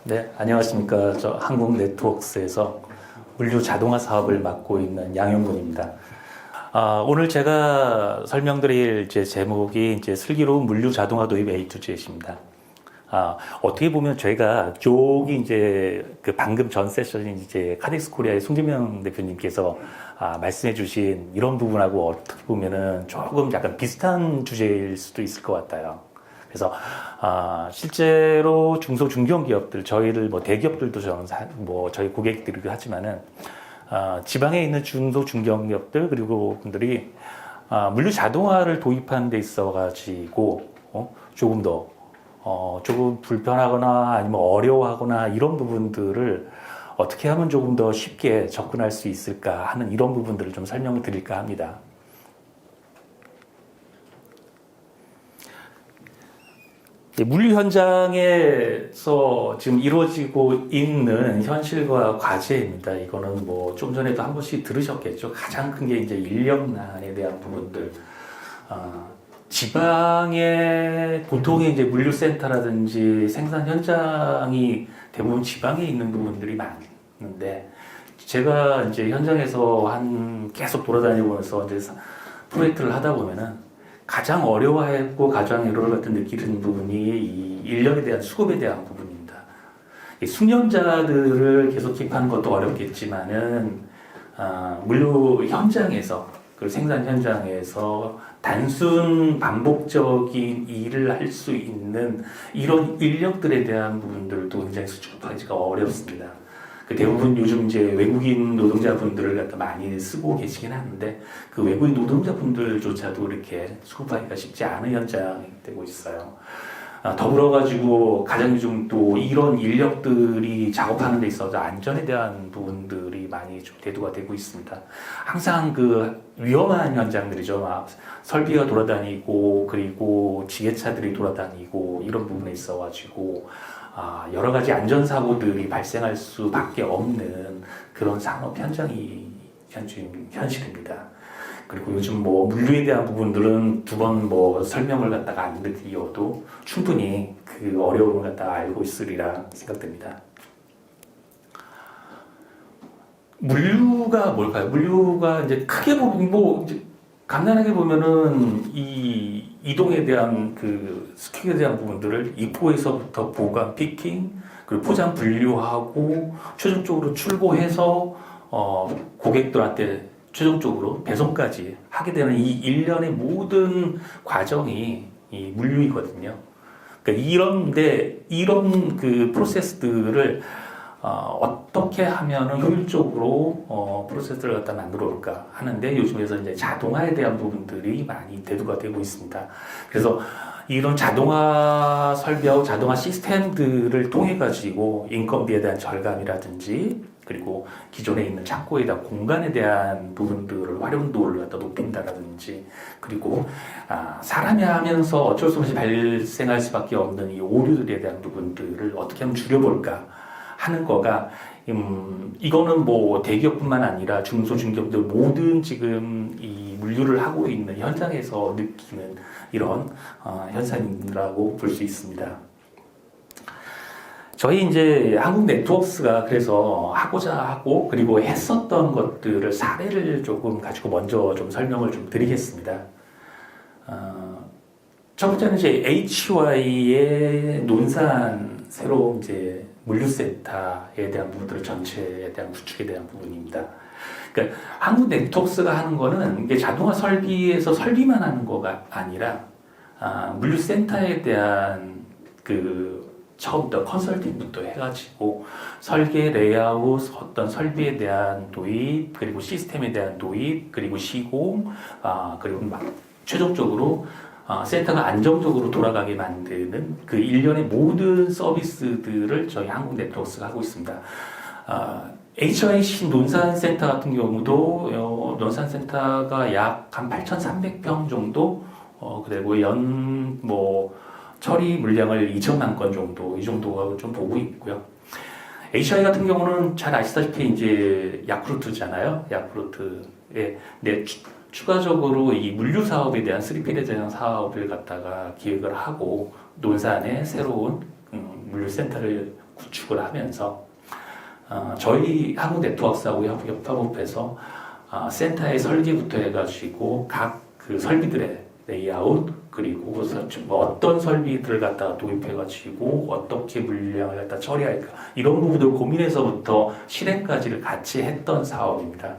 네, 안녕하십니까. 저 한국네트워크스에서 물류 자동화 사업을 맡고 있는 양용근입니다. 오늘 제가 설명드릴 제목이 슬기로운 물류 자동화 도입 A to Z입니다. 어떻게 보면 저희가 쪽이 그 방금 전 세션인 카덱스 코리아의 송재명 대표님께서 말씀해 주신 이런 부분하고 어떻게 보면은 조금 약간 비슷한 주제일 수도 있을 것 같아요. 그래서 실제로 중소 중견기업들, 저희를 대기업들도 저는 저희 고객들이기도 하지만은 지방에 있는 중소 중견기업들 그리고 분들이 물류 자동화를 도입하는 데 있어 가지고 조금 더 조금 불편하거나 아니면 어려워하거나 이런 부분들을 어떻게 하면 조금 더 쉽게 접근할 수 있을까 하는 이런 부분들을 좀 설명을 드릴까 합니다. 물류 현장에서 지금 이루어지고 있는 현실과 과제입니다. 이거는 좀 전에도 한 번씩 들으셨겠죠. 가장 큰 게 인력난에 대한 부분들. 지방에 보통의 물류센터라든지 생산 현장이 대부분 지방에 있는 부분들이 많은데, 제가 현장에서 계속 돌아다니면서 프로젝트를 하다 보면은 가장 어려워하고 가장 애로를 같은 느끼는 부분이 이 인력에 대한 수급에 대한 부분입니다. 숙련자들을 계속 킵하는 것도 어렵겠지만은 물류 현장에서 그 생산 현장에서 단순 반복적인 일을 할 수 있는 이런 인력들에 대한 부분들도 굉장히 수급하기가 어렵습니다. 대부분 요즘 외국인 노동자분들을 갖다 많이 쓰고 계시긴 하는데 그 외국인 노동자분들조차도 이렇게 수급하기가 쉽지 않은 현장이 되고 있어요. 더불어 가지고 가장 요즘 또 이런 인력들이 작업하는 데 있어서 안전에 대한 부분들이 많이 좀 대두가 되고 있습니다. 항상 그 위험한 현장들이죠. 설비가 돌아다니고 그리고 지게차들이 돌아다니고 이런 부분에 있어 가지고 여러 가지 안전사고들이 발생할 수밖에 없는 그런 산업 현장이 현실입니다. 그리고 요즘 물류에 대한 부분들은 두 번 설명을 갖다가 안 드려도 충분히 그 어려움을 갖다가 알고 있으리라 생각됩니다. 물류가 뭘까요? 물류가 크게 보면 간단하게 보면은 이 이동에 대한 그 스틱에 대한 부분들을 입고에서부터 보관, 피킹, 그리고 포장 분류하고 최종적으로 출고해서 고객들한테 최종적으로 배송까지 하게 되는 이 일련의 모든 과정이 이 물류이거든요. 그러니까 이런 그 프로세스들을 어떻게 하면은 효율적으로 프로세스를 갖다 만들어 볼까 하는데 요즘에서 자동화에 대한 부분들이 많이 대두가 되고 있습니다. 그래서 이런 자동화 설비하고 자동화 시스템들을 통해 가지고 인건비에 대한 절감이라든지 그리고 기존에 있는 창고에 대한 공간에 대한 부분들을 활용도를 갖다 높인다라든지 그리고 사람이 하면서 어쩔 수 없이 발생할 수밖에 없는 이 오류들에 대한 부분들을 어떻게 하면 줄여볼까 하는 거가 이거는 대기업뿐만 아니라 중소 중기업들 모든 지금 이 물류를 하고 있는 현장에서 느끼는 이런 현상이라고 볼 수 있습니다. 저희 한국 네트워크스가 그래서 하고자 하고 그리고 했었던 것들을 사례를 조금 가지고 먼저 좀 설명을 좀 드리겠습니다. 첫 번째는 HY의 논산 새로운 물류센터에 대한 부분들을 전체에 대한 구축에 대한 부분입니다. 그러니까 한국 네트워크스가 하는 거는 이게 자동화 설비에서 설비만 하는 거가 아니라 물류센터에 대한 처음부터 컨설팅부터 해가지고 설계, 레이아웃, 어떤 설비에 대한 도입, 그리고 시스템에 대한 도입, 그리고 시공, 그리고 최종적으로 센터가 안정적으로 돌아가게 만드는 그 일련의 모든 서비스들을 저희 한국 네트워크스가 하고 있습니다. HIC 논산센터 같은 경우도 논산센터가 약 한 8,300평 정도 그리고 처리 물량을 2천만 건 정도, 이 정도가 좀 보고 있고요. HI 같은 경우는 잘 아시다시피 야쿠르트잖아요. 야쿠르트에 추가적으로 이 물류 사업에 대한 3P 대전 사업을 갖다가 기획을 하고 논산에 새로운 물류 센터를 구축을 하면서 저희 한국 네트워크하고 협업해서 센터의 설계부터 해가지고 각 그 설비들의 레이아웃 그리고 어떤 설비들을 갖다가 도입해가지고 어떻게 물량을 갖다 처리할까 이런 부분들 고민해서부터 실행까지를 같이 했던 사업입니다.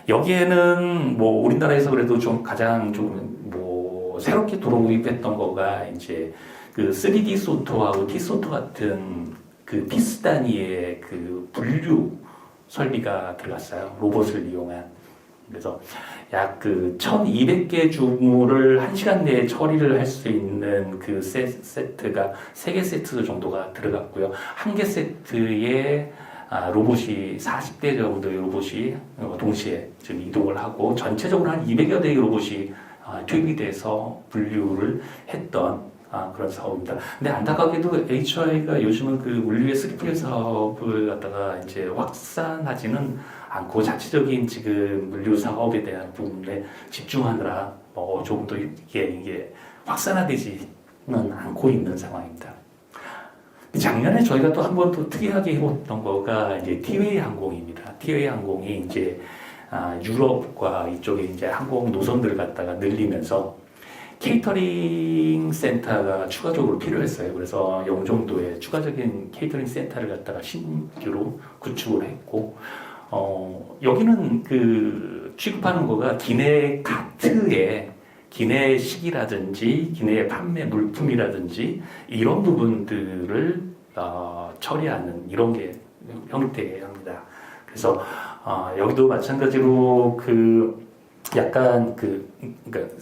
여기에는 뭐 우리나라에서 그래도 좀 가장 좀 뭐 새롭게 도입했던 거가 이제 그 3D 소토하고 T소토 같은 그 피스 단위의 그 분류 설비가 들어갔어요. 로봇을 이용한. 그래서 약 그 1200개 주문을 1시간 내에 처리를 할 수 있는 그 세트가 3개 세트 정도가 들어갔고요. 한 개 세트에 로봇이 40대 정도의 로봇이 동시에 지금 이동을 하고 전체적으로 한 200여 대의 로봇이 투입이 돼서 분류를 했던 그런 사업입니다. 근데 안타깝게도 HI가 요즘은 그 물류의 스키플 사업을 갖다가 이제 확산하지는 않고 자체적인 지금 물류 사업에 대한 부분에 집중하느라 조금 더 이게 확산화되지는 않고 있는 상황입니다. 작년에 저희가 또 한 번 또 특이하게 해봤던 거가 이제 티웨이 항공입니다. 티웨이 항공이 이제 유럽과 이쪽에 이제 항공 노선들을 갖다가 늘리면서 케이터링 센터가 추가적으로 필요했어요. 그래서 영종도에 추가적인 케이터링 센터를 갖다가 신규로 구축을 했고, 여기는 그 취급하는 거가 기내 카트에 기내식이라든지 기내 판매 물품이라든지 이런 부분들을 처리하는 이런 게 형태입니다. 그래서 여기도 마찬가지로 그 약간 그러니까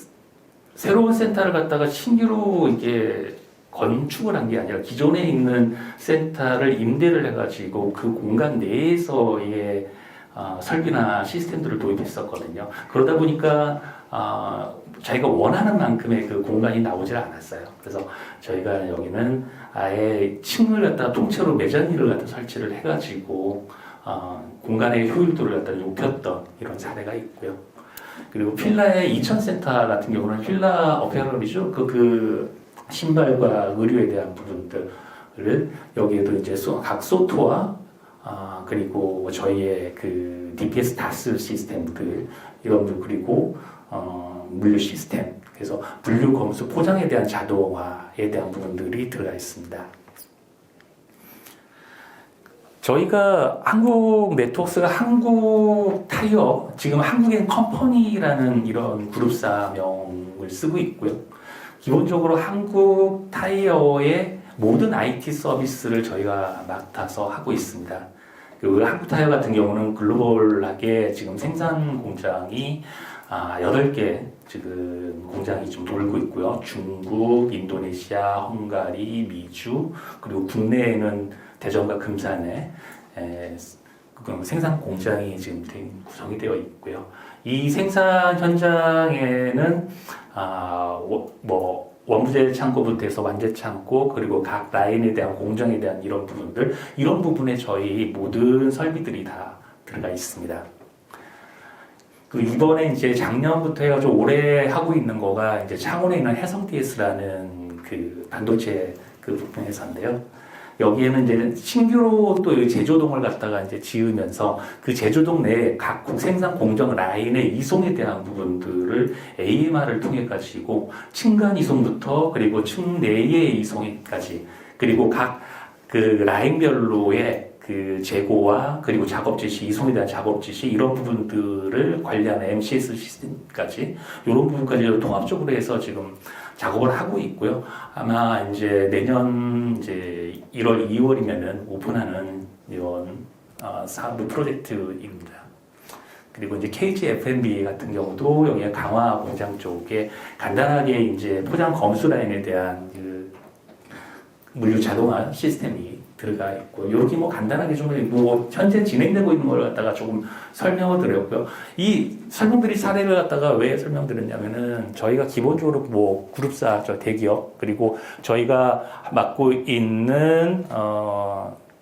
새로운 센터를 갖다가 신규로 이게 건축을 한 게 아니라 기존에 있는 센터를 임대를 해가지고 그 공간 내에서의 설비나 시스템들을 도입했었거든요. 그러다 보니까 자기가 원하는 만큼의 그 공간이 나오질 않았어요. 그래서 저희가 여기는 아예 층을 갖다 통째로 매장일을 갖다 설치를 해가지고 공간의 효율도를 갖다 높였던 이런 사례가 있고요. 그리고 필라의 이천센터 같은 경우는 필라 어페럴이죠. 그 신발과 의류에 대한 부분들을 여기에도 이제 각 소토와 그리고 저희의 그 DPS 다스 시스템들 이런 분 그리고 물류 시스템 그래서 분류 검수 포장에 대한 자동화에 대한 부분들이 들어가 있습니다. 저희가 한국 네트워크가 한국 타이어, 지금 한국엔 컴퍼니라는 이런 그룹사명을 쓰고 있고요. 기본적으로 한국 타이어의 모든 IT 서비스를 저희가 맡아서 하고 있습니다. 그리고 한국 타이어 같은 경우는 글로벌하게 지금 생산 공장이 8개 지금 공장이 좀 돌고 있고요. 중국, 인도네시아, 헝가리, 미주, 그리고 국내에는 대전과 금산에 생산 공장이 지금 구성이 되어 있고요. 이 생산 현장에는 원부재 창고부터 해서 완제 창고 그리고 각 라인에 대한 공정에 대한 이런 부분들 이런 부분에 저희 모든 설비들이 다 들어가 있습니다. 그 이번에 이제 작년부터 해가지고 올해 하고 있는 거가 이제 창원에 있는 해성 DS라는 그 반도체 그 부품 회사인데요. 여기에는 이제 신규로 또 제조동을 갖다가 이제 지으면서 그 제조동 내에 각 생산 공정 라인의 이송에 대한 부분들을 AMR을 통해 가지고 층간 이송부터 그리고 층 내의 이송까지 그리고 각 그 라인별로의 그 재고와 그리고 작업 지시, 이송에 대한 작업 지시 이런 부분들을 관리하는 MCS 시스템까지 이런 부분까지 통합적으로 해서 지금 작업을 하고 있고요. 아마 이제 내년 이제 1월, 2월이면은 오픈하는 이런 사업 프로젝트입니다. 그리고 이제 KG F&B 같은 경우도 여기 강화 공장 쪽에 간단하게 이제 포장 검수 라인에 대한 그 물류 자동화 시스템이 들어가 있고, 이렇게 뭐 간단하게 좀 현재 진행되고 있는 걸 갖다가 조금 설명을 드렸고요. 이 설명드린 사례를 갖다가 왜 설명드렸냐면은 저희가 기본적으로 뭐 그룹사, 저 대기업, 그리고 저희가 맡고 있는,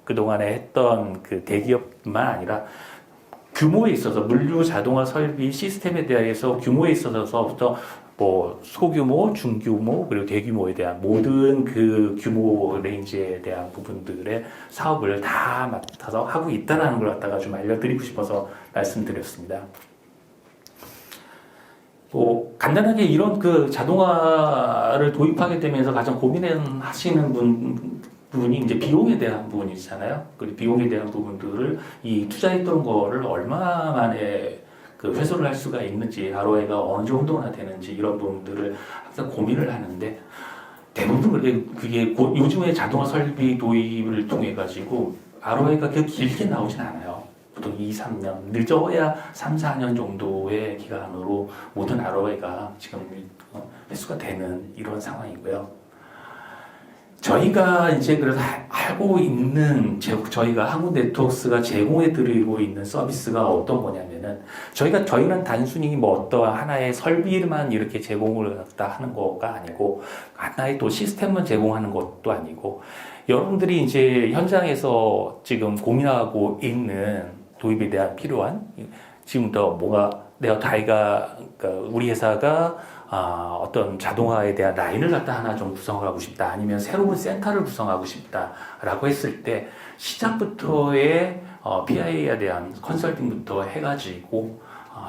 그동안에 했던 그 대기업뿐만 아니라 규모에 있어서 물류 자동화 설비 시스템에 대해서 규모에 있어서부터 뭐 소규모, 중규모, 그리고 대규모에 대한 모든 그 규모 레인지에 대한 부분들의 사업을 다 맡아서 하고 있다는 걸 갖다가 좀 알려드리고 싶어서 말씀드렸습니다. 뭐 간단하게 이런 그 자동화를 도입하게 되면서 가장 고민하시는 부분이 이제 비용에 대한 부분이잖아요. 그 비용에 대한 부분들을 이 투자했던 거를 얼마 만에 그 회수를 할 수가 있는지, ROI가 어느 정도나 되는지 이런 부분들을 항상 고민을 하는데 대부분 그게 요즘에 자동화 설비 도입을 통해 가지고 ROI가 그렇게 길게 나오진 않아요. 보통 2, 3년, 늦어야 3, 4년 정도의 기간으로 모든 ROI가 지금 회수가 되는 이런 상황이고요. 저희가 이제 그래서 알고 있는 저희가 한국네트워크스가 제공해 드리고 있는 서비스가 어떤 거냐면은 저희는 단순히 뭐 어떠한 하나의 설비만 이렇게 제공을 하는 거가 아니고 하나의 또 시스템만 제공하는 것도 아니고 여러분들이 이제 현장에서 지금 고민하고 있는 도입에 대한 필요한 지금부터 그러니까 우리 회사가 어떤 자동화에 대한 라인을 갖다 하나 좀 구성하고 싶다. 아니면 새로운 센터를 구성하고 싶다라고 했을 때 시작부터의 PI에 대한 컨설팅부터 해가지고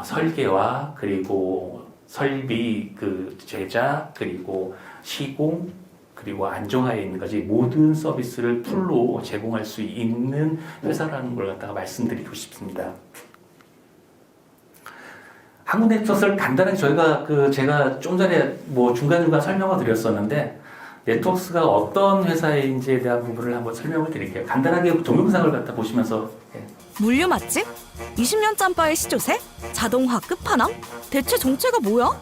설계와 그리고 설비 그 제작 그리고 시공 그리고 안정화에 있는 까지 모든 서비스를 풀로 제공할 수 있는 회사라는 걸 갖다가 말씀드리고 싶습니다. 한국네트워크를 간단하게 제가 좀 전에 뭐 중간중간 설명을 드렸었는데 네트워크가 어떤 회사인지에 대한 부분을 한번 설명을 드릴게요. 간단하게 동영상을 갖다 보시면서. 물류 맛집? 20년 짬바의 시조새? 자동화 끝판왕? 대체 정체가 뭐야?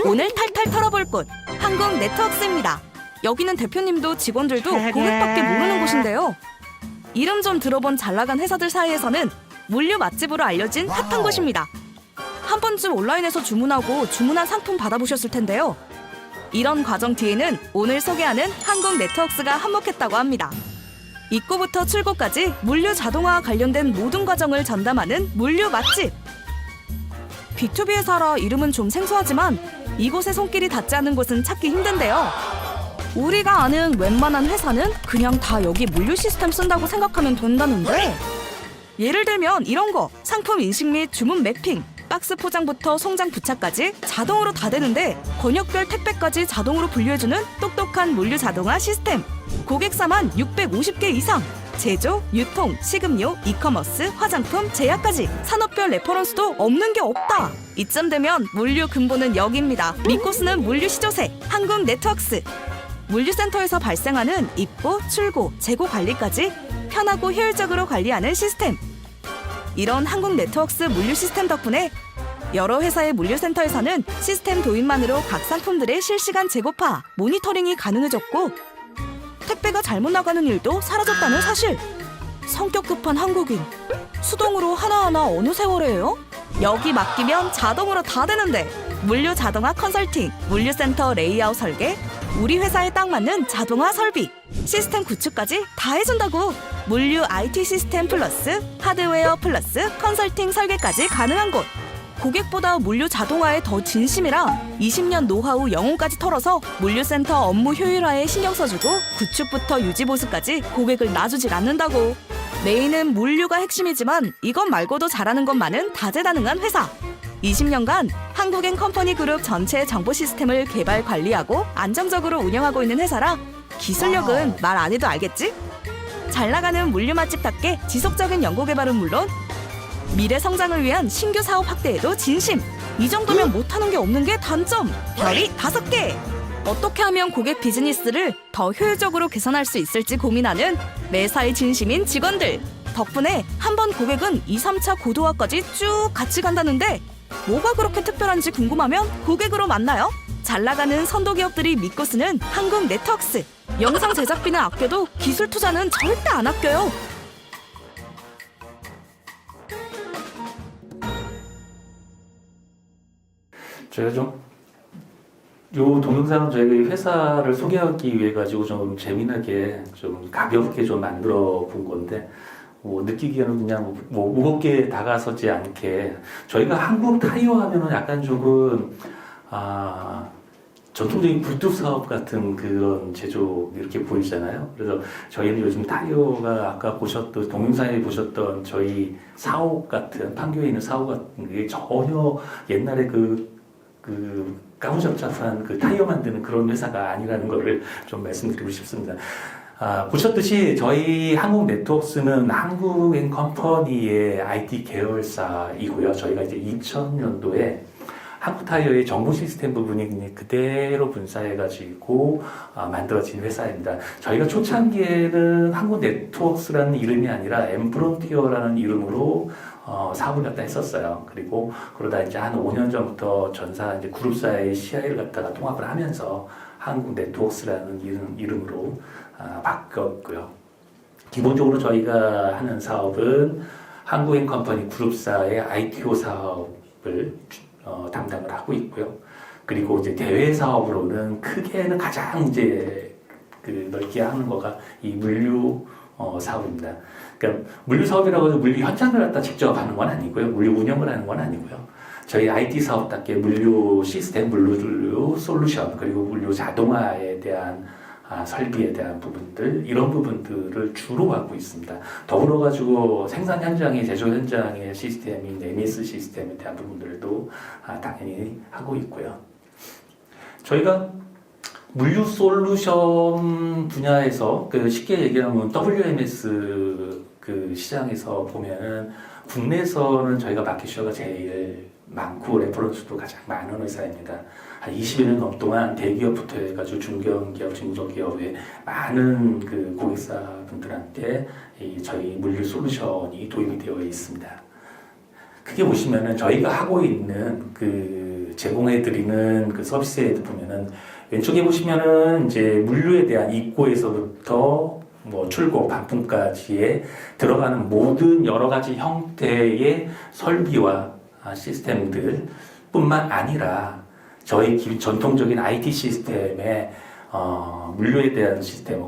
오늘 탈탈 털어볼 곳 한국네트워크입니다. 여기는 대표님도 직원들도 고객밖에 모르는 곳인데요. 이름 좀 들어본 잘나간 회사들 사이에서는 물류 맛집으로 알려진 핫한 곳입니다. 한 번쯤 온라인에서 주문하고 주문한 상품 받아보셨을 텐데요. 이런 과정 뒤에는 오늘 소개하는 한국네트워크가 한몫했다고 합니다. 입구부터 출고까지 물류 자동화와 관련된 모든 과정을 전담하는 물류 맛집. B2B 회사라 이름은 좀 생소하지만 이곳의 손길이 닿지 않은 곳은 찾기 힘든데요. 우리가 아는 웬만한 회사는 그냥 다 여기 물류 시스템 쓴다고 생각하면 된다는데 예를 들면 이런 거 상품 인식 및 주문 매핑 박스 포장부터 송장 부착까지 자동으로 다 되는데 권역별 택배까지 자동으로 분류해주는 똑똑한 물류 자동화 시스템. 고객사만 650개 이상. 제조, 유통, 식음료, 이커머스, 화장품, 제약까지 산업별 레퍼런스도 없는 게 없다. 이쯤 되면 물류 근본은 여기입니다. 믿고 쓰는 물류 시조새 한국네트워크. 물류센터에서 발생하는 입고, 출고, 재고 관리까지 편하고 효율적으로 관리하는 시스템. 이런 한국네트워크 물류 시스템 덕분에 여러 회사의 물류센터에서는 시스템 도입만으로 각 상품들의 실시간 재고파, 모니터링이 가능해졌고 택배가 잘못 나가는 일도 사라졌다는 사실. 성격 급한 한국인, 수동으로 하나하나 어느 세월에요? 여기 맡기면 자동으로 다 되는데 물류 자동화 컨설팅, 물류센터 레이아웃 설계, 우리 회사에 딱 맞는 자동화 설비, 시스템 구축까지 다 해준다고. 물류 IT 시스템 플러스 하드웨어 플러스 컨설팅 설계까지 가능한 곳. 고객보다 물류 자동화에 더 진심이라 20년 노하우 영혼까지 털어서 물류센터 업무 효율화에 신경 써주고 구축부터 유지 보수까지 고객을 놔주질 않는다고. 메인은 물류가 핵심이지만 이것 말고도 잘하는 것 많은 다재다능한 회사. 20년간 한국엔 컴퍼니 그룹 전체의 정보 시스템을 개발 관리하고 안정적으로 운영하고 있는 회사라 기술력은 말 안 해도 알겠지? 잘 나가는 물류 맛집답게 지속적인 연구 개발은 물론 미래 성장을 위한 신규 사업 확대에도 진심. 이 정도면 못하는 게 없는 게 단점. 별이 5개. 어떻게 하면 고객 비즈니스를 더 효율적으로 개선할 수 있을지 고민하는 매사에 진심인 직원들. 덕분에 한 번 고객은 2, 3차 고도화까지 쭉 같이 간다는데 뭐가 그렇게 특별한지 궁금하면 고객으로 만나요. 잘 나가는 선도 기업들이 믿고 쓰는 한국네트워크. 영상 제작비는 아껴도 기술 투자는 절대 안 아껴요. 제가 요 동영상은 저희가 회사를 소개하기 위해 가지고 좀 재미나게 좀 가볍게 좀 만들어 본 건데 느끼기에는 그냥 무겁게 다가서지 않게 저희가 한국 타이어 하면은 약간 조금 전통적인 굴뚝 사업 같은 그런 제조 이렇게 보이잖아요. 그래서 저희는 요즘 타이어가 아까 보셨던 동영상에 보셨던 저희 사옥 같은 판교에 있는 사옥 같은 게 전혀 옛날에 그 까무잡잡한 그 타이어 만드는 그런 회사가 아니라는 거를 좀 말씀드리고 싶습니다. 보셨듯이 저희 한국네트워크스는 한국앤컴퍼니의 IT 계열사이고요. 저희가 이제 2000년도에 한국타이어의 정보 시스템 부분이 그대로 분사해가지고 만들어진 회사입니다. 저희가 초창기에는 한국네트워크스라는 이름이 아니라 엠프론티어라는 이름으로 사업을 갖다 했었어요. 그리고 그러다 이제 한 5년 전부터 전사 이제 그룹사의 CI를 갖다가 통합을 하면서 한국네트워크스라는 이름으로 바뀌었고요. 기본적으로 저희가 하는 사업은 한국앤컴퍼니 그룹사의 ITO 사업을 담당을 하고 있고요. 그리고 이제 대외 사업으로는 크게는 가장 이제 넓게 하는 거가 이 물류 사업입니다. 그러니까 물류 사업이라고 해서 물류 현장을 갖다 직접 하는 건 아니고요. 물류 운영을 하는 건 아니고요. 저희 IT 사업답게 물류 시스템, 물류 솔루션, 그리고 물류 자동화에 대한 설비에 대한 부분들, 이런 부분들을 주로 갖고 있습니다. 더불어 가지고 생산 현장의 제조 현장의 시스템인 MES 시스템에 대한 부분들도 당연히 하고 있고요. 저희가 물류 솔루션 분야에서 쉽게 얘기하면 WMS 시장에서 보면은 국내에서는 저희가 마켓슈어가 제일 많고 레퍼런스도 가장 많은 회사입니다. 한 20여 년 넘동안 대기업부터 해가지고 중견기업, 중소기업의 많은 고객사분들한테 저희 물류 솔루션이 도입이 되어 있습니다. 크게 보시면은 저희가 하고 있는 제공해드리는 서비스에 보면은 왼쪽에 보시면은 이제 물류에 대한 입고에서부터 출고, 반품까지에 들어가는 모든 여러 가지 형태의 설비와 시스템들 뿐만 아니라 저희 전통적인 IT 시스템의 물류에 대한 시스템,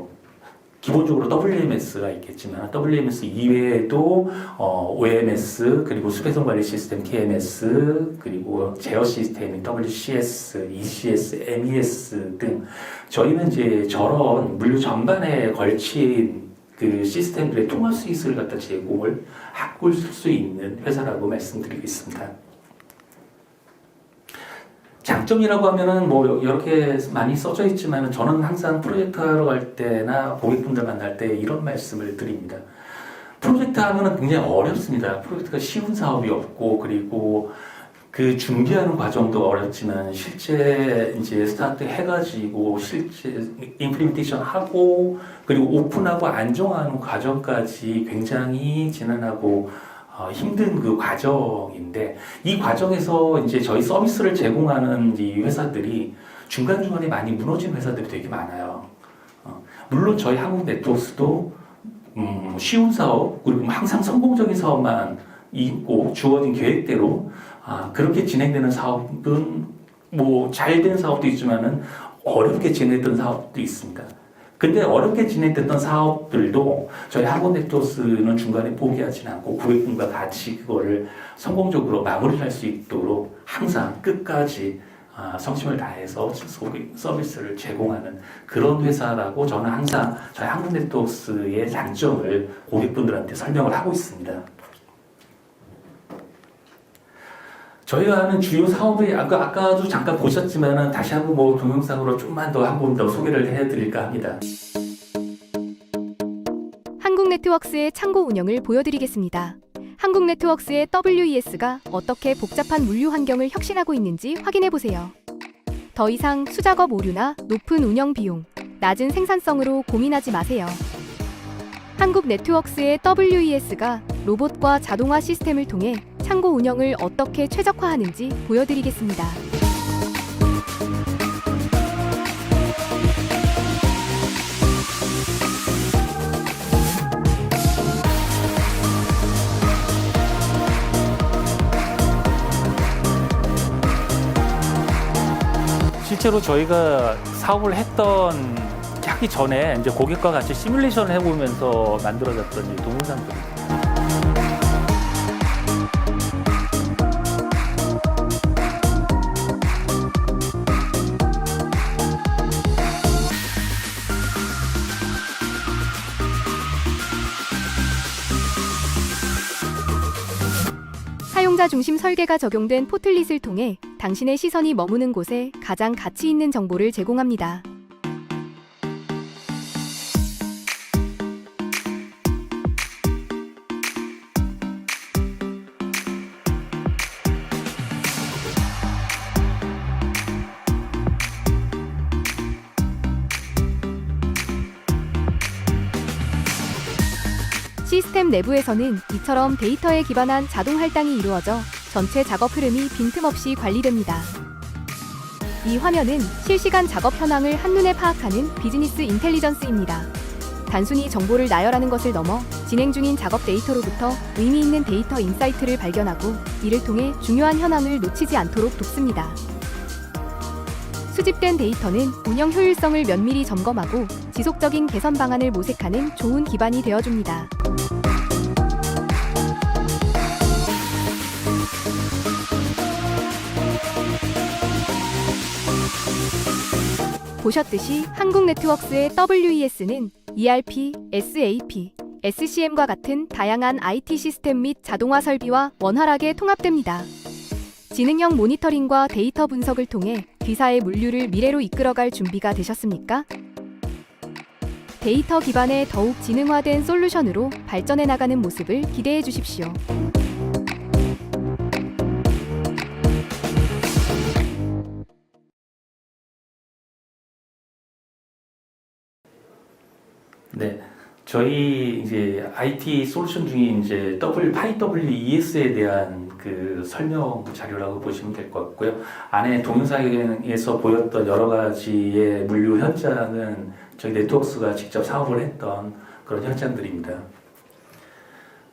기본적으로 WMS가 있겠지만 WMS 이외에도 OMS, 그리고 수배송 관리 시스템 KMS, 그리고 제어 시스템인 WCS, ECS, MES 등 저희는 이제 저런 물류 전반에 걸친 시스템들의 통합 서비스를 갖다 제공을 하고 있을 수 있는 회사라고 말씀드리겠습니다. 장점이라고 하면은 이렇게 많이 써져 있지만 저는 항상 프로젝트 하러 갈 때나 고객분들 만날 때 이런 말씀을 드립니다. 프로젝트 하면은 굉장히 어렵습니다. 프로젝트가 쉬운 사업이 없고, 그리고 준비하는 과정도 어렵지만 실제 이제 스타트 해가지고 실제 임플리멘테이션 하고, 그리고 오픈하고 안정하는 과정까지 굉장히 지난하고 힘든 과정인데, 이 과정에서 이제 저희 서비스를 제공하는 이 회사들이 중간중간에 많이 무너진 회사들이 되게 많아요. 물론 저희 한국네트워크스도 쉬운 사업, 그리고 항상 성공적인 사업만 있고 주어진 계획대로 그렇게 진행되는 사업은 잘 된 사업도 있지만은 어렵게 진행됐던 사업도 있습니다. 근데 어렵게 진행됐던 사업들도 저희 한국네트워크스는 중간에 포기하지 않고 고객분과 같이 그거를 성공적으로 마무리할 수 있도록 항상 끝까지 성심을 다해서 서비스를 제공하는 그런 회사라고 저는 항상 저희 한국네트워크스의 장점을 고객분들한테 설명을 하고 있습니다. 저희가 하는 주요 사업이 아까도 잠깐 보셨지만 다시 한번 동영상으로 좀만 더 한 번 더 소개를 해드릴까 합니다. 한국네트워크스의 창고 운영을 보여드리겠습니다. 한국네트워크스의 WES가 어떻게 복잡한 물류 환경을 혁신하고 있는지 확인해보세요. 더 이상 수작업 오류나 높은 운영 비용, 낮은 생산성으로 고민하지 마세요. 한국네트워크스의 WES가 로봇과 자동화 시스템을 통해 창고 운영을 어떻게 최적화하는지 보여드리겠습니다. 실제로 저희가 사업을 하기 전에 이제 고객과 같이 시뮬레이션을 해보면서 만들어졌던 이 동영상들입니다. 사용자 중심 설계가 적용된 포틀릿을 통해 당신의 시선이 머무는 곳에 가장 가치 있는 정보를 제공합니다. 시스템 내부에서는 이처럼 데이터에 기반한 자동 할당이 이루어져 전체 작업 흐름이 빈틈없이 관리됩니다. 이 화면은 실시간 작업 현황을 한눈에 파악하는 비즈니스 인텔리전스입니다. 단순히 정보를 나열하는 것을 넘어 진행 중인 작업 데이터로부터 의미 있는 데이터 인사이트를 발견하고 이를 통해 중요한 현황을 놓치지 않도록 돕습니다. 수집된 데이터는 운영 효율성을 면밀히 점검하고 지속적인 개선 방안을 모색하는 좋은 기반이 되어줍니다. 보셨듯이 한국네트워크스의 WES는 ERP, SAP, SCM과 같은 다양한 IT 시스템 및 자동화 설비와 원활하게 통합됩니다. 지능형 모니터링과 데이터 분석을 통해 귀사의 물류를 미래로 이끌어갈 준비가 되셨습니까? 데이터 기반의 더욱 지능화된 솔루션으로 발전해 나가는 모습을 기대해 주십시오. 네, 저희 이제 IT 솔루션 중에 이제 PyWES에 대한 그 설명 자료라고 보시면 될 것 같고요. 안에 동영상에서 보였던 여러 가지의 물류 현장은 저희 네트워크스가 직접 사업을 했던 그런 현장들입니다.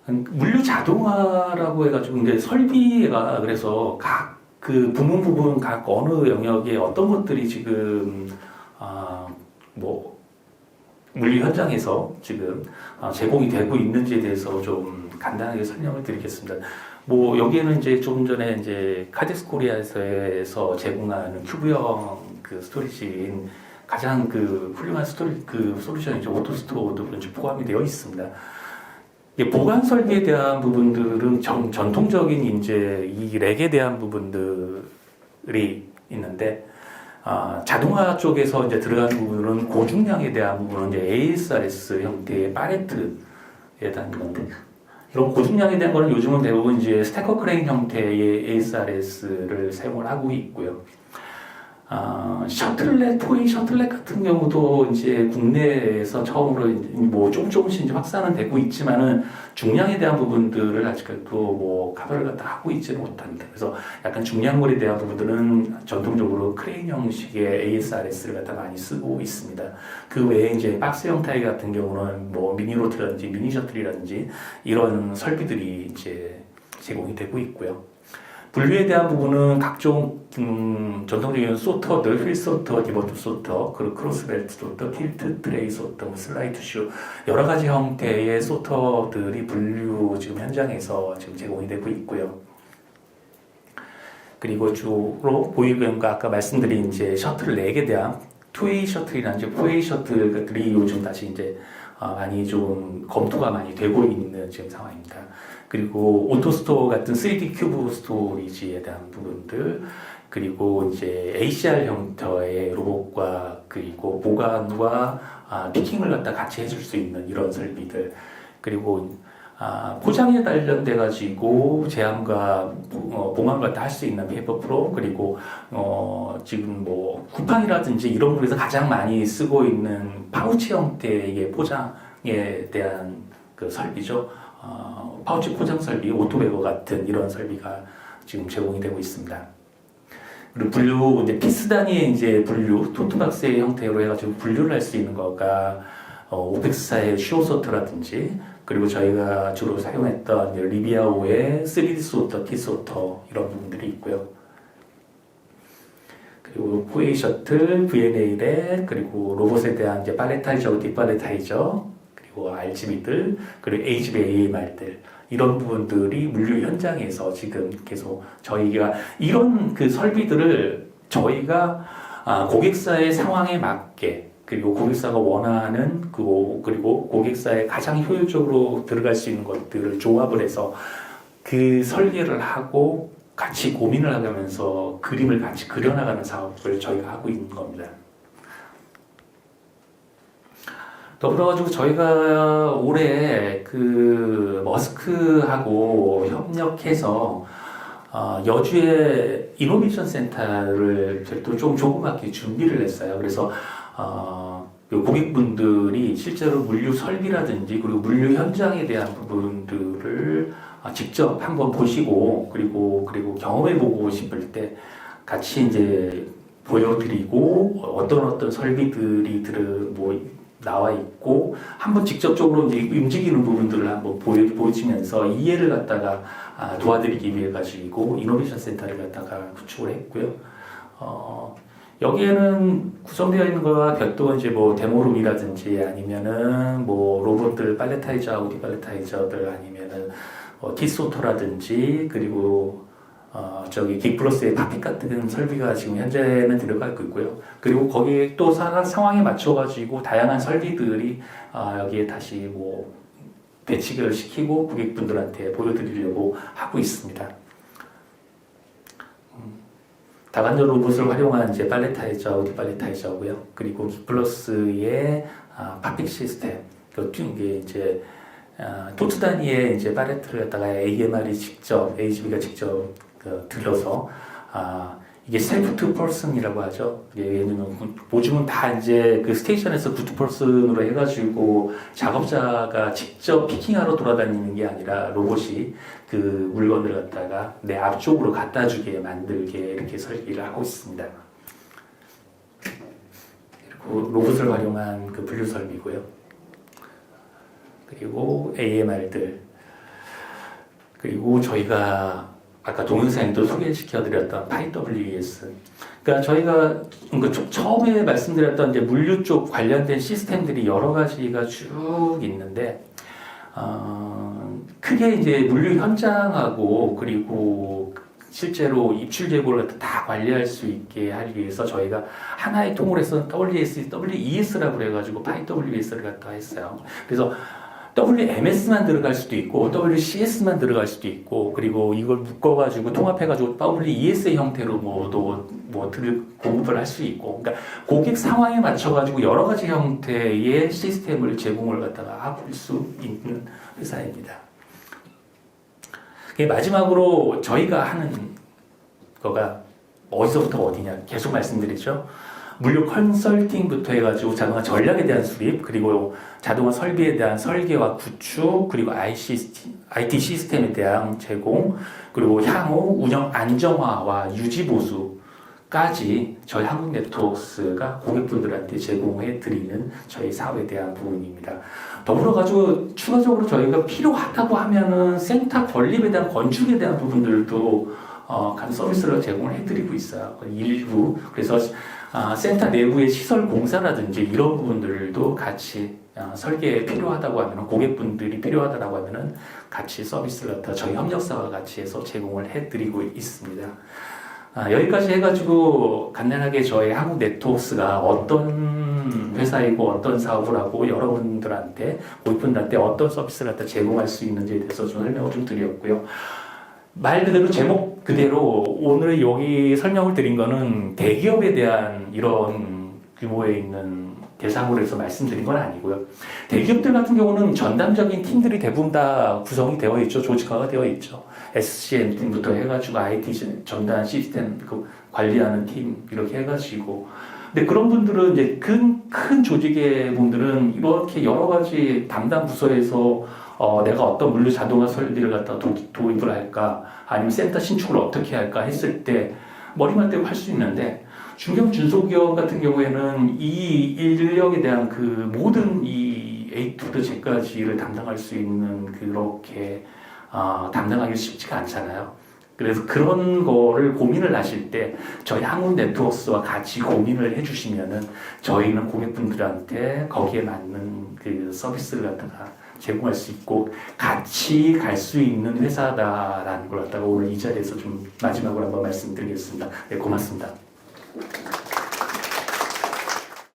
물류 자동화라고 해가지고 이제 설비가 그래서 각 그 부분 각 어느 영역에 어떤 것들이 지금 뭐 물류 현장에서 지금 제공이 되고 있는지에 대해서 좀 간단하게 설명을 드리겠습니다. 뭐 여기에는 이제 조금 전에 이제 카덱스 코리아에서 제공하는 큐브형 그 스토리지인 가장 그 훌륭한 그 솔루션이 이제 오토스토어도 포함이 되어 있습니다. 보관 설비에 대한 부분들은 전통적인 이제 이 렉에 대한 부분들이 있는데, 자동화 쪽에서 이제 들어가는 부분은 고중량에 대한 부분은 이제 ASRS 형태의 파레트에 대한 건데, 이런 고중량에 대한 거는 요즘은 대부분 이제 스태커 크레인 형태의 ASRS를 사용을 하고 있고요. 포이 셔틀렉 같은 경우도 이제 국내에서 처음으로 뭐 조금씩 이제 확산은 되고 있지만은 중량에 대한 부분들을 아직까지도 뭐 커버를 갖다 하고 있지는 못합니다. 그래서 약간 중량물에 대한 부분들은 전통적으로 크레인 형식의 ASRS를 갖다 많이 쓰고 있습니다. 그 외에 이제 박스 형태 같은 경우는 뭐 미니로트라든지 미니 셔틀이라든지 이런 설비들이 이제 제공이 되고 있고요. 분류에 대한 부분은 각종 전통적인 소터들, 휠 소터, 디버트 소터, 그리고 크로스벨트 소터, 틸트 트레이 소터, 슬라이드 슈 여러 가지 형태의 소터들이 분류 지금 현장에서 지금 제공이 되고 있고요. 그리고 주로 보이는가 아까 말씀드린 이제 셔틀 렉에 대한 투웨이 셔틀이나 포웨이 셔틀들이 요즘 다시 이제 많이 좀 검토가 많이 되고 있는 지금 상황입니다. 그리고 오토스토어 같은 3D 큐브 스토리지에 대한 부분들, 그리고 이제 ACR 형태의 로봇과 그리고 보관과 피킹을 갖다 같이 해줄 수 있는 이런 설비들, 그리고 포장에 관련돼 가지고 제함과 봉합을 갖다 할 수 있는 페이퍼 프로, 그리고 지금 뭐 쿠팡이라든지 이런 곳에서 가장 많이 쓰고 있는 파우치 형태의 포장에 대한 그 설비죠. 파우치 포장 설비, 오토베거 같은 이런 설비가 지금 제공이 되고 있습니다. 그리고 분류, 이제 피스 단위의 이제 분류, 토트박스의 형태로 해가지고 분류를 할 수 있는 거가 오펙스사의 슈어소터라든지, 그리고 저희가 주로 사용했던 리비아오의 3D 소터, T소터 이런 부분들이 있고요. 그리고 포웨이 셔틀, VNA 렉, 그리고 로봇에 대한 이제 팔레타이저, 뒷팔레타이저, 그리고 RGB들, 그리고 HBAMR들 이런 부분들이 물류 현장에서 지금 계속 저희가 이런 그 설비들을 저희가 고객사의 상황에 맞게, 그리고 고객사가 원하는 그리고 고객사의 가장 효율적으로 들어갈 수 있는 것들을 조합을 해서 그 설계를 하고 같이 고민을 하면서 그림을 같이 그려나가는 사업을 저희가 하고 있는 겁니다. 더불어가지고 저희가 올해 그 머스크하고 협력해서 여주에 이노베이션 센터를 또 좀 조그맣게 준비를 했어요. 그래서 그 고객분들이 실제로 물류 설비라든지 그리고 물류 현장에 대한 부분들을 직접 한번 보시고 그리고 경험해보고 싶을 때 같이 이제 보여드리고 어떤 설비들이 나와 있고 한번 직접적으로 이제 움직이는 부분들을 한번 보여주면서 이해를 갖다가 도와드리기 위해 가지고 이노베이션 센터를 갖다가 구축을 했고요. 여기에는 구성되어 있는 거와 별도 이제 뭐 데모룸이라든지 아니면은 뭐 로봇들 팔레타이저하고 디팔레타이저들 아니면은 티소토라든지 그리고 저기 긱플러스의 팝핏 같은 설비가 지금 현재는 들어가고 있고요. 그리고 거기에 또 상황에 맞춰가지고 다양한 설비들이 여기에 다시 뭐 배치를 시키고 고객분들한테 보여드리려고 하고 있습니다. 다관절 로봇을 활용한 이제 팔레타이저, 디팔레타이저고요. 그리고 긱플러스의 팝핏 시스템, 이게 이제 토트 단위의 이제 팔레트를 갖다가 AGV가 직접 들여서 이게 셀프 투 퍼슨이라고 하죠. 얘는 보증은 다 이제 그 스테이션에서 구투 퍼슨으로 해가지고 작업자가 직접 피킹하러 돌아다니는 게 아니라 로봇이 그 물건을 갖다가 내 앞쪽으로 갖다 주게 만들게 이렇게 설계를 하고 있습니다. 그리고 로봇을 활용한 그 분류 설비고요. 그리고 AMR들 그리고 저희가 아까 동영상에도 소개시켜드렸던 PyWS. 그러니까 저희가 처음에 말씀드렸던 이제 물류 쪽 관련된 시스템들이 여러 가지가 쭉 있는데, 크게 이제 물류 현장하고 그리고 실제로 입출 재고를 다 관리할 수 있게 하기 위해서 저희가 하나의 통을 해서 WES라고 해가지고 PyWS를 갖다 했어요. 그래서 WMS만 들어갈 수도 있고 WCS만 들어갈 수도 있고 그리고 이걸 묶어가지고 통합해가지고 WES 형태로 공급을 할 수 있고 그러니까 고객 상황에 맞춰가지고 여러 가지 형태의 시스템을 제공을 갖다가 할 수 있는 회사입니다. 마지막으로 저희가 하는 거가 어디서부터 어디냐 계속 말씀드리죠. 물류 컨설팅부터 해가지고 자동화 전략에 대한 수립, 그리고 자동화 설비에 대한 설계와 구축, 그리고 IT 시스템에 대한 제공, 그리고 향후 운영 안정화와 유지 보수까지 저희 한국네트워크스가 고객분들한테 제공해 드리는 저희 사업에 대한 부분입니다. 더불어 가지고 추가적으로 저희가 필요하다고 하면은 센터 건립에 대한 건축에 대한 부분들도 서비스를 제공을 해드리고 있어요. 일부 그래서 센터 내부의 시설 공사라든지 이런 부분들도 같이 설계에 필요하다고 하면 고객분들이 필요하다고 하면은 같이 서비스를 갖다 저희 협력사와 같이 해서 제공을 해드리고 있습니다. 여기까지 해가지고 간단하게 저희 한국 네트워크스가 어떤 회사이고 어떤 사업을 하고 여러분들한테 고객분들한테 어떤 서비스를 갖다 제공할 수 있는지에 대해서 좀 설명을 좀 드렸고요. 말 그대로 제목 그대로 오늘 여기 설명을 드린 거는 대기업에 대한 이런 규모에 있는 대상으로 해서 말씀드린 건 아니고요. 대기업들 같은 경우는 전담적인 팀들이 대부분 다 구성이 되어 있죠. 조직화가 되어 있죠. SCM 팀부터 해가지고 IT 전담 시스템 관리하는 팀 이렇게 해가지고 근데 그런 분들은 이제 큰 조직의 분들은 이렇게 여러 가지 담당 부서에서 내가 어떤 물류 자동화 설비를 갖다 도입을 할까 아니면 센터 신축을 어떻게 할까 했을 때 머리만 떼고 할 수 있는데 중견 중소기업 같은 경우에는 이 인력에 대한 그 모든 이 A to Z까지를 담당할 수 있는 그렇게 담당하기 쉽지가 않잖아요. 그래서 그런 거를 고민을 하실 때 저희 한국 네트워크스와 같이 고민을 해주시면은 저희는 고객분들한테 거기에 맞는 그 서비스를 갖다가 제공할 수 있고 같이 갈 수 있는 회사다라는 걸 갖다가 오늘 이 자리에서 좀 마지막으로 한번 말씀드리겠습니다. 네, 고맙습니다.